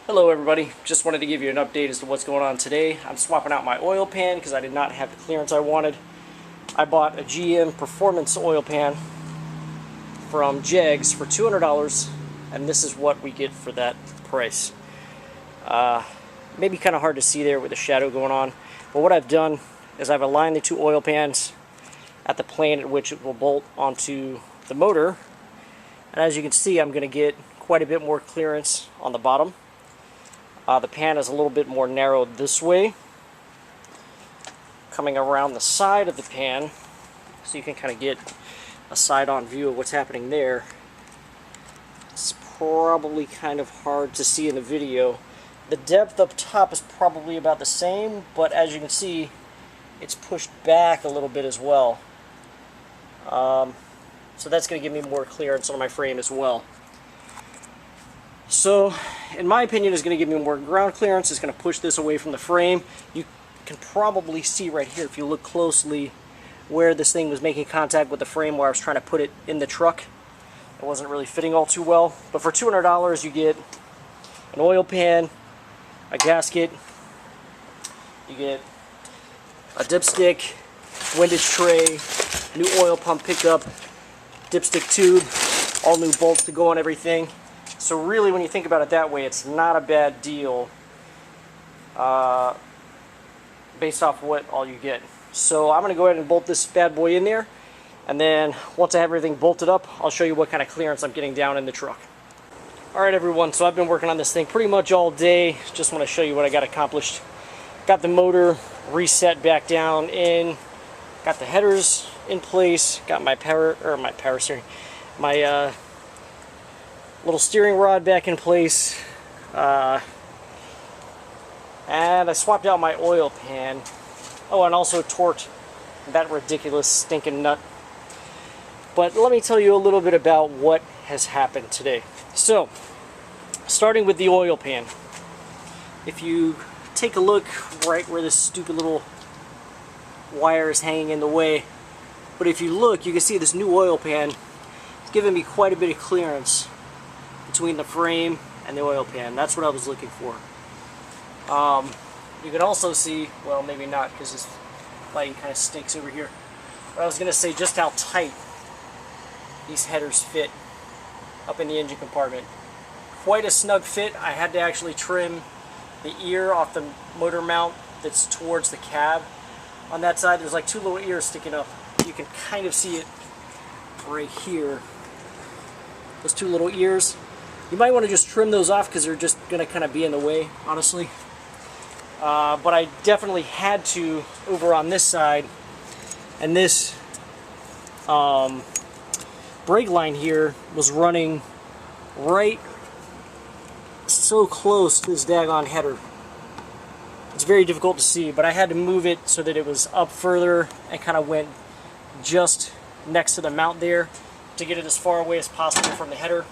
Hello everybody, just wanted to give you an update as to what's going on today. I'm swapping out my oil pan because I did not have the clearance I wanted. I bought a GM Performance oil pan from Jegs for $200, and this is what we get for that price. Maybe kind of hard to see there with the shadow going on, but what I've done is I've aligned the two oil pans at the plane at which it will bolt onto the motor, and as you can see I'm going to get quite a bit more clearance on the bottom. The pan is a little bit more narrowed this way, coming around the side of the pan, so you can kind of get a side-on view of what's happening there. It's probably kind of hard to see in the video. The depth up top is probably about the same, but as you can see, it's pushed back a little bit as well. So that's going to give me more clearance on my frame as well. So, in my opinion, it's going to give me more ground clearance. It's going to push this away from the frame. You can probably see right here, if you look closely, where this thing was making contact with the frame where I was trying to put it in the truck. It wasn't really fitting all too well. But for $200, you get an oil pan, a gasket, you get a dipstick, windage tray, new oil pump pickup, dipstick tube, all new bolts to go on everything. So really, when you think about it that way, it's not a bad deal based off what all you get. So I'm going to go ahead and bolt this bad boy in there, and then once I have everything bolted up, I'll show you what kind of clearance I'm getting down in the truck. Alright everyone, so I've been working on this thing pretty much all day. Just want to show you what I got accomplished. Got the motor reset back down in, got the headers in place, got my little steering rod back in place, and I swapped out my oil pan. Oh, and also torqued that ridiculous stinking nut. But let me tell you a little bit about what has happened today. So, starting with the oil pan. If you take a look right where this stupid little wire is hanging in the way, but if you look, you can see this new oil pan is giving me quite a bit of clearance between the frame and the oil pan. That's what I was looking for. You can also see, well, maybe not because this lighting kind of stinks over here, but I was going to say just how tight these headers fit up in the engine compartment. Quite a snug fit. I had to actually trim the ear off the motor mount that's towards the cab. On that side there's like two little ears sticking up. You can kind of see it right here. Those two little ears. You might want to just trim those off because they're just going to kind of be in the way, honestly. But I definitely had to over on this side, and this brake line here was running right so close to this daggone header. It's very difficult to see, but I had to move it so that it was up further and kind of went just next to the mount there to get it as far away as possible from the header.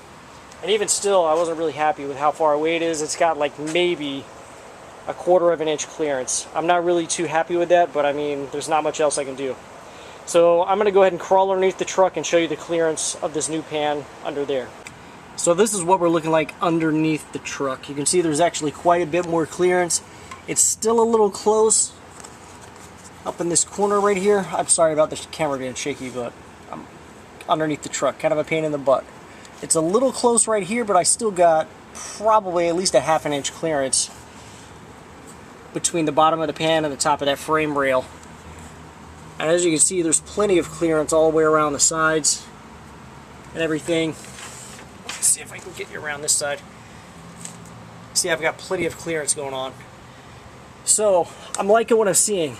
And even still, I wasn't really happy with how far away it is. It's got like maybe 1/4 of an inch clearance. I'm not really too happy with that, but I mean, there's not much else I can do. So I'm going to go ahead and crawl underneath the truck and show you the clearance of this new pan under there. So this is what we're looking like underneath the truck. You can see there's actually quite a bit more clearance. It's still a little close up in this corner right here. I'm sorry about the camera being shaky, but I'm underneath the truck. Kind of a pain in the butt. It's a little close right here, but I still got probably at least a 1/2 inch clearance between the bottom of the pan and the top of that frame rail. And as you can see, there's plenty of clearance all the way around the sides and everything. Let's see if I can get you around this side. See, I've got plenty of clearance going on. So, I'm liking what I'm seeing.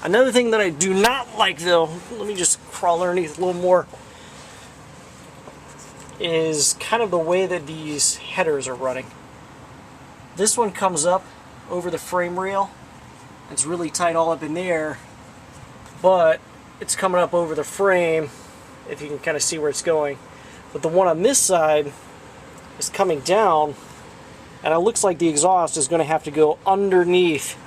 Another thing that I do not like, though, let me just crawl underneath a little more, is kind of the way that these headers are running. This one comes up over the frame rail. It's really tight all up in there, but it's coming up over the frame, if you can kind of see where it's going. But the one on this side is coming down, and it looks like the exhaust is going to have to go underneath.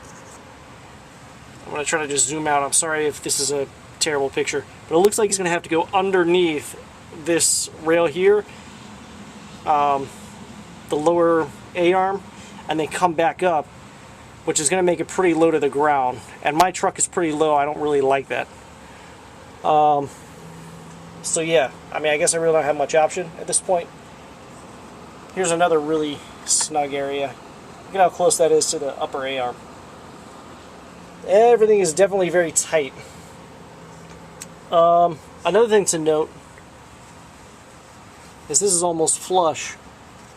I'm going to try to just zoom out. I'm sorry if this is a terrible picture, but it looks like it's going to have to go underneath this rail here, the lower A-arm, and then come back up, which is going to make it pretty low to the ground. And my truck is pretty low. I don't really like that. So yeah, I mean, I guess I really don't have much option at this point. Here's another really snug area. Look at how close that is to the upper A-arm. Everything is definitely very tight. Another thing to note is this is almost flush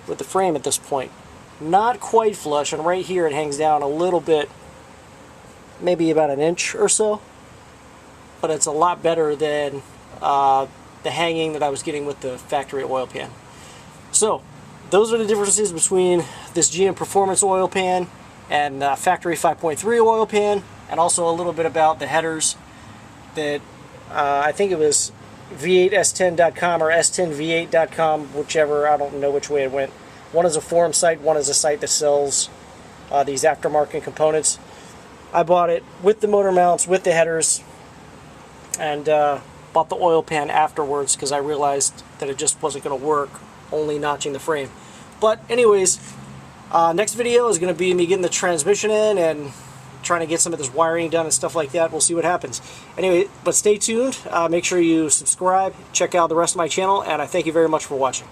with the frame at this point. Not quite flush, and right here it hangs down a little bit, maybe about an inch or so, but it's a lot better than the hanging that I was getting with the factory oil pan. So those are the differences between this GM Performance oil pan and factory 5.3 oil pan, and also a little bit about the headers that I think it was v8s10.com or s10v8.com, whichever, I don't know which way it went. One is a forum site, one is a site that sells these aftermarket components. I bought it with the motor mounts, with the headers, and bought the oil pan afterwards because I realized that it just wasn't going to work, only notching the frame. But anyways, next video is going to be me getting the transmission in and trying to get some of this wiring done and stuff like that. We'll see what happens. Anyway, but stay tuned. Make sure you subscribe, check out the rest of my channel, and I thank you very much for watching.